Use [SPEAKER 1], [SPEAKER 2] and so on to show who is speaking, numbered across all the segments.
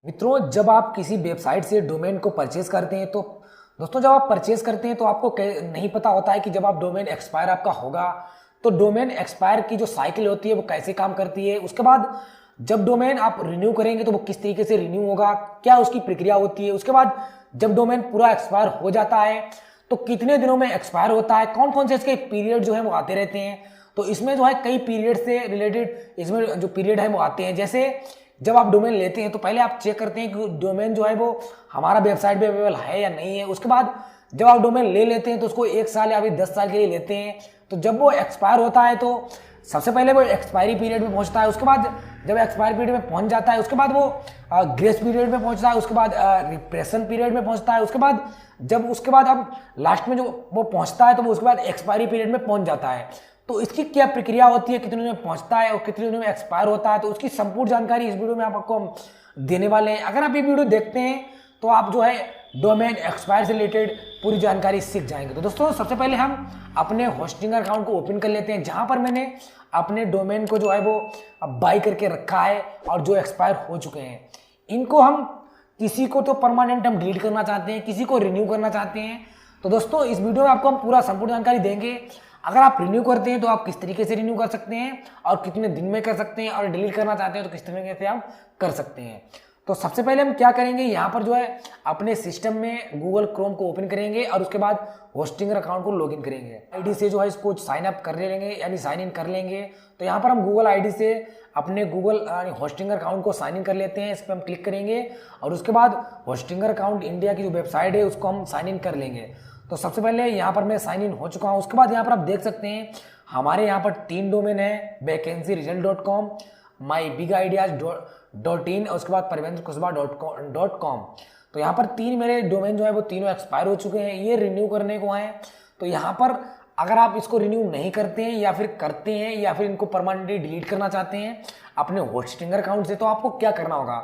[SPEAKER 1] मित्रों, जब आप किसी वेबसाइट से डोमेन को परचेज करते हैं तो दोस्तों जब आप परचेज करते हैं तो आपको नहीं पता होता है कि जब आप डोमेन एक्सपायर आपका होगा तो डोमेन एक्सपायर की जो साइकिल होती है वो कैसे काम करती है। उसके बाद जब डोमेन आप रिन्यू करेंगे तो वो किस तरीके से रिन्यू होगा, क्या उसकी प्रक्रिया होती है। उसके बाद जब डोमेन पूरा एक्सपायर हो जाता है तो कितने दिनों में एक्सपायर होता है, कौन कौन से इसके पीरियड जो है वो आते रहते हैं। तो इसमें जो है कई पीरियड से रिलेटेड इसमें जो पीरियड है वो आते हैं। जैसे जब आप डोमेन लेते हैं तो पहले आप चेक करते हैं कि डोमेन जो है वो हमारा वेबसाइट पे अवेलेबल है या नहीं है। उसके बाद जब आप डोमेन ले लेते हैं तो उसको 1 साल या फिर 10 साल के लिए लेते हैं। तो जब वो एक्सपायर होता है तो सबसे पहले वो एक्सपायरी पीरियड में पहुंचता है। उसके बाद जब एक्सपायरी पीरियड में पहुंच जाता है उसके बाद वो ग्रेस पीरियड में पहुंचता है। उसके बाद रिप्रेशन पीरियड में पहुंचता है। उसके बाद अब लास्ट में जो वो पहुंचता है तो वो उसके बाद एक्सपायरी पीरियड में पहुंच जाता है। तो इसकी क्या प्रक्रिया होती है, कितने दिनों में पहुंचता है और कितने दिनों में एक्सपायर होता है, तो उसकी संपूर्ण जानकारी इस वीडियो में आपको देने वाले हैं। अगर आप ये वीडियो देखते हैं तो आप जो है डोमेन एक्सपायर से रिलेटेड पूरी जानकारी सीख जाएंगे। तो दोस्तों सबसे पहले हम अपने होस्टिंग अकाउंट को ओपन कर लेते हैं, जहां पर मैंने अपने डोमेन को जो है वो बाई करके रखा है और जो एक्सपायर हो चुके हैं। इनको हम किसी को तो परमानेंट हम डिलीट करना चाहते हैं, किसी को रिन्यू करना चाहते हैं। तो दोस्तों इस वीडियो में आपको हम पूरा संपूर्ण जानकारी देंगे। अगर आप रिन्यू करते हैं तो आप किस तरीके से रिन्यू कर सकते हैं और कितने दिन में कर सकते हैं, और डिलीट करना चाहते हैं तो किस तरीके से आप कर सकते हैं। तो सबसे पहले हम क्या करेंगे, यहाँ पर जो है अपने सिस्टम में गूगल क्रोम को ओपन करेंगे और उसके बाद होस्टिंगर अकाउंट को लॉगिन करेंगे। आईडी से जो है इसको साइन अप कर लेंगे यानी साइन इन कर लेंगे। तो यहाँ पर हम गूगल आईडी से अपने गूगल होस्टिंगर अकाउंट को साइन इन कर लेते हैं। इस पर हम क्लिक करेंगे और उसके बाद होस्टिंगर अकाउंट इंडिया की जो वेबसाइट है उसको हम साइन इन कर लेंगे। तो सबसे पहले यहाँ पर मैं साइन इन हो चुका हूँ। उसके बाद यहाँ पर आप देख सकते हैं हमारे यहाँ पर 3 डोमेन है, vacancyresult.com, mybigideas.in और उसके बाद parvendrakushwaha.com। तो यहाँ पर 3 मेरे डोमेन जो है वो तीनों एक्सपायर हो चुके हैं, ये रिन्यू करने को हैं। तो यहाँ पर अगर आप इसको रिन्यू नहीं करते हैं या फिर करते हैं या फिर इनको परमानेंटली डिलीट करना चाहते हैं अपने होस्टिंगर अकाउंट से, तो आपको क्या करना होगा।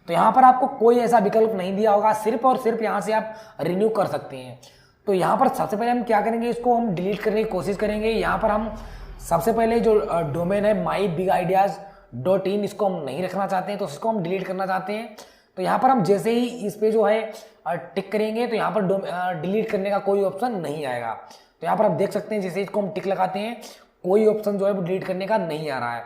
[SPEAKER 1] तो यहाँ पर आपको कोई ऐसा विकल्प नहीं दिया होगा, सिर्फ और सिर्फ यहाँ से आप रिन्यू कर सकते हैं। तो यहाँ पर सबसे पहले हम क्या करेंगे, इसको हम डिलीट करने की कोशिश करेंगे। यहाँ पर हम सबसे पहले जो डोमेन है mybigideas.in, इसको हम नहीं रखना चाहते हैं, तो इसको हम डिलीट करना चाहते हैं। तो यहाँ पर हम जैसे ही इस पे जो है टिक करेंगे तो यहाँ पर डिलीट करने का कोई ऑप्शन नहीं आएगा। तो यहाँ पर आप देख सकते हैं जैसे इसको हम टिक लगाते हैं कोई ऑप्शन जो है वो डिलीट करने का नहीं आ रहा है।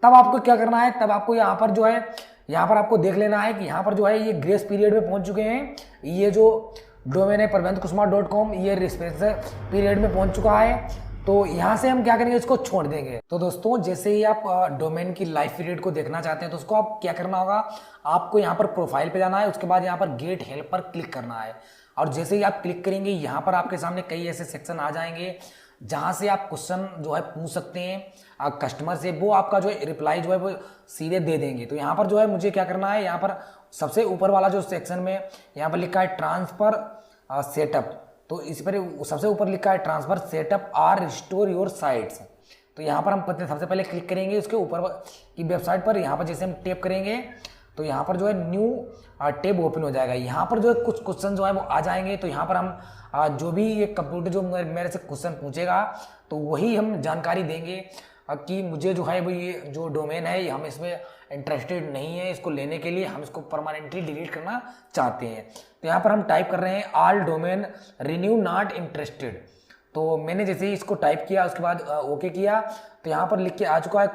[SPEAKER 1] तब आपको क्या करना है, तब आपको यहाँ पर जो है यहाँ पर आपको देख लेना है कि यहाँ पर जो है ये ग्रेस पीरियड में पहुंच चुके हैं। ये जो डोमेन है parvendrakushwaha.com ये रिस्पेक्शन पीरियड में पहुंच चुका है। तो यहाँ से हम क्या करेंगे, इसको छोड़ देंगे। तो दोस्तों जैसे ही आप डोमेन की लाइफ पीरियड को देखना चाहते हैं तो उसको आप क्या करना होगा, आपको यहाँ पर प्रोफाइल पे जाना है। उसके बाद यहाँ पर गेट हेल्प पर क्लिक करना है और जैसे ही आप क्लिक करेंगे यहाँ पर आपके सामने कई ऐसे सेक्शन आ जाएंगे जहाँ से आप क्वेश्चन जो है पूछ सकते हैं कस्टमर से। वो आपका जो है रिप्लाई जो है वो सीधे दे देंगे। तो यहाँ पर जो है मुझे क्या करना है, यहाँ पर सबसे ऊपर वाला जो सेक्शन में यहाँ पर लिखा है ट्रांसफर सेटअप, तो इस पर सबसे ऊपर लिखा है transfer setup or restore your sites. तो यहाँ पर हम सबसे पहले क्लिक करेंगे उसके ऊपर की वेबसाइट पर। यहाँ पर जैसे हम टैप करेंगे तो यहाँ पर जो है न्यू टैब ओपन हो जाएगा। यहाँ पर जो है कुछ क्वेश्चन जो है वो आ जाएंगे। तो यहाँ पर हम जो भी ये कंप्यूटर जो मेरे से क्वेश्चन पूछेगा तो वही हम जानकारी देंगे कि मुझे जो है वो ये जो डोमेन है हम इसमें इंटरेस्टेड नहीं है, इसको लेने के लिए हम इसको परमानेंटली डिलीट करना चाहते हैं। तो यहाँ पर हम टाइप कर रहे हैं all domain renew not interested. तो मैंने जैसे ही इसको टाइप किया उसके बाद ओके किया तो यहाँ पर लिख के आ चुका है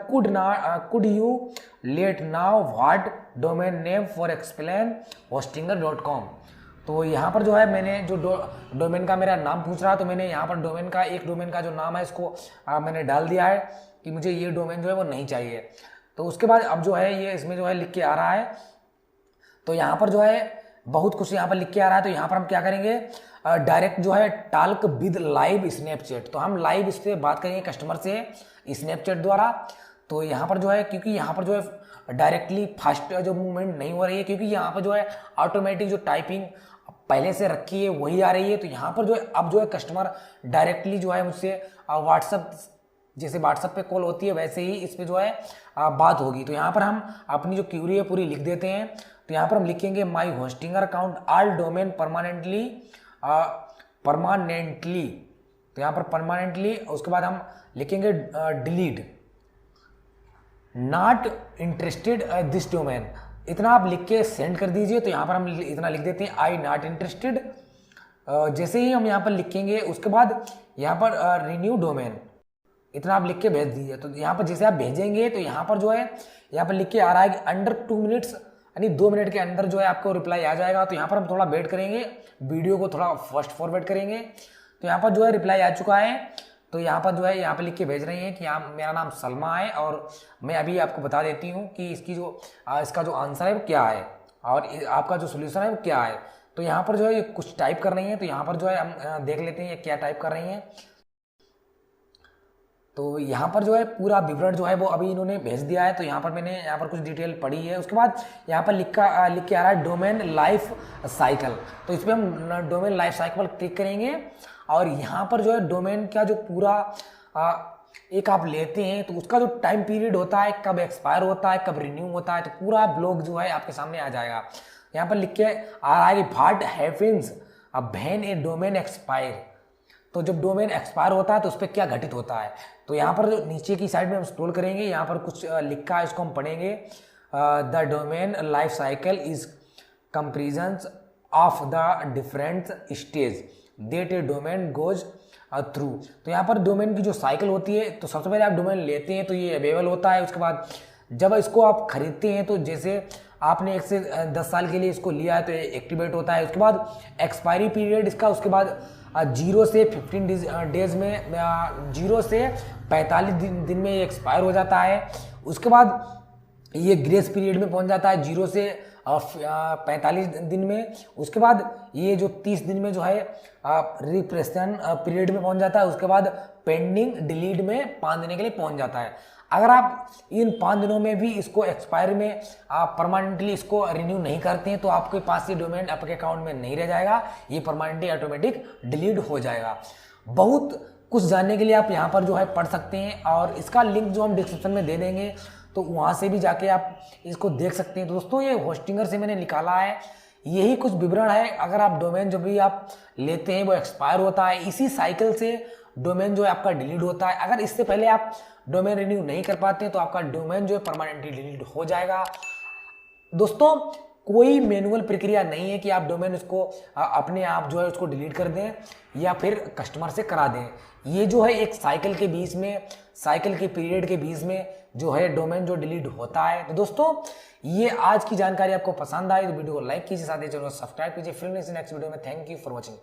[SPEAKER 1] could you let now what domain name for explain hostinger.com। तो यहाँ पर जो है मैंने जो डोमेन का मेरा नाम पूछ रहा है तो मैंने यहाँ पर एक डोमेन का जो नाम है इसको मैंने डाल दिया है कि मुझे ये डोमेन जो है वो नहीं चाहिए। तो उसके बाद अब जो है ये इसमें जो है लिख के आ रहा है। तो यहाँ पर जो है बहुत कुछ यहाँ पर लिख के आ रहा है। तो यहाँ पर हम क्या करेंगे, डायरेक्ट जो है टॉक विद लाइव स्नैपचैट। तो हम लाइव इससे बात करेंगे कस्टमर से स्नैपचैट द्वारा। तो यहाँ पर जो है क्योंकि यहाँ पर जो है डायरेक्टली फास्ट जो मूवमेंट नहीं हो रही है, क्योंकि यहाँ पर जो है ऑटोमेटिक जो टाइपिंग पहले से रखी है वही आ रही है। तो यहाँ पर जो है अब जो है कस्टमर डायरेक्टली जो है मुझसे व्हाट्सअप, जैसे व्हाट्सएप पे कॉल होती है वैसे ही इस पे जो है बात होगी। तो यहाँ पर हम अपनी जो क्यूरी है पूरी लिख देते हैं। तो यहाँ पर हम लिखेंगे my Hostinger account all domain permanently. तो यहाँ पर परमानेंटली उसके बाद हम लिखेंगे delete not interested this domain. इतना आप लिख के सेंड कर दीजिए। तो यहाँ पर हम इतना लिख देते हैं आई नॉट इंटरेस्टेड। जैसे ही हम यहाँ पर लिखेंगे उसके बाद यहाँ पर रिन्यू डोमेन, इतना आप लिख के भेज दीजिए। तो यहाँ पर जैसे आप भेजेंगे तो यहाँ पर जो है यहाँ पर लिख के आ रहा है कि अंडर 2 मिनट्स, यानी 2 मिनट के अंदर जो है आपको रिप्लाई आ जाएगा। तो यहाँ पर हम थोड़ा वेट करेंगे, वीडियो को थोड़ा फास्ट फॉरवर्ड करेंगे। तो यहाँ पर जो है रिप्लाई आ चुका है। तो यहाँ पर जो है यहाँ पर लिख के भेज रहे हैं कि यहाँ मेरा नाम सलमा है और मैं अभी आपको बता देती हूँ कि इसका जो आंसर है वो क्या है और आपका जो सोल्यूशन है वो क्या है। तो यहाँ पर जो है ये कुछ टाइप कर रही हैं। तो यहाँ पर जो है हम देख लेते हैं ये क्या टाइप कर रही हैं। तो यहाँ पर जो है पूरा विवरण जो है वो अभी इन्होंने भेज दिया है। तो यहाँ पर मैंने यहाँ पर कुछ डिटेल पढ़ी है। उसके बाद यहाँ पर लिख के आ रहा है डोमेन लाइफ साइकिल। तो इस पर हम डोमेन लाइफ साइकिल पर क्लिक करेंगे और यहाँ पर जो है डोमेन का जो पूरा एक आप लेते हैं तो उसका जो टाइम पीरियड होता है, कब एक्सपायर होता है, कब रिन्यू होता है, तो पूरा ब्लॉग जो है आपके सामने आ जाएगा। यहाँ पर लिख के आ रहा है कि what happens when A domain expire. तो जब डोमेन एक्सपायर होता है तो उस पर क्या घटित होता है। तो यहाँ पर जो नीचे की साइड में हम स्क्रॉल करेंगे, यहाँ पर कुछ लिखा है, इसको हम पढ़ेंगे। The domain life cycle is comparison of the different stage that A domain goes through. तो यहाँ पर डोमेन की जो साइकिल होती है, तो सबसे पहले आप डोमेन लेते हैं तो ये अवेलेबल होता है। उसके बाद जब इसको आप खरीदते हैं तो जैसे आपने 1 से 10 साल के लिए इसको लिया है तो ये एक्टिवेट होता है। उसके बाद एक्सपायरी पीरियड इसका, उसके बाद 0 से 15 डेज में 0 से 45 दिन में ये एक्सपायर हो जाता है। उसके बाद ये ग्रेस पीरियड में पहुंच जाता है 0 से 45 दिन में। उसके बाद ये जो 30 दिन में जो है रिप्रेशन पीरियड में पहुंच जाता है। उसके बाद पेंडिंग डिलीट में 5 दिन के लिए पहुंच जाता है। अगर आप इन 5 दिनों में भी इसको एक्सपायर में आप परमानेंटली इसको रिन्यू नहीं करते हैं तो आपके पास ये डोमेन आपके अकाउंट में नहीं रह जाएगा, ये परमानेंटली ऑटोमेटिक डिलीट हो जाएगा। बहुत कुछ जानने के लिए आप यहाँ पर जो है पढ़ सकते हैं और इसका लिंक जो हम डिस्क्रिप्शन में दे देंगे तो वहाँ से भी जाके आप इसको देख सकते हैं। दोस्तों ये होस्टिंगर से मैंने निकाला है, यही कुछ विवरण है। अगर आप डोमेन जब भी आप लेते हैं वो एक्सपायर होता है, इसी साइकिल से डोमेन जो है आपका डिलीट होता है। अगर इससे पहले आप डोमेन रिन्यू नहीं कर पाते हैं तो आपका डोमेन जो है परमानेंटली डिलीट हो जाएगा। दोस्तों कोई मैनुअल प्रक्रिया नहीं है कि आप डोमेन इसको अपने आप जो है उसको डिलीट कर दें या फिर कस्टमर से करा दें। ये जो है एक साइकिल के बीच में, साइकिल के पीरियड के बीच में जो है डोमेन जो डिलीट होता है। तो दोस्तों ये आज की जानकारी आपको पसंद आई तो वीडियो को लाइक कीजिए, साथ ही चैनल को सब्सक्राइब कीजिए। फिर नेक्स्ट वीडियो में। Thank you for watching.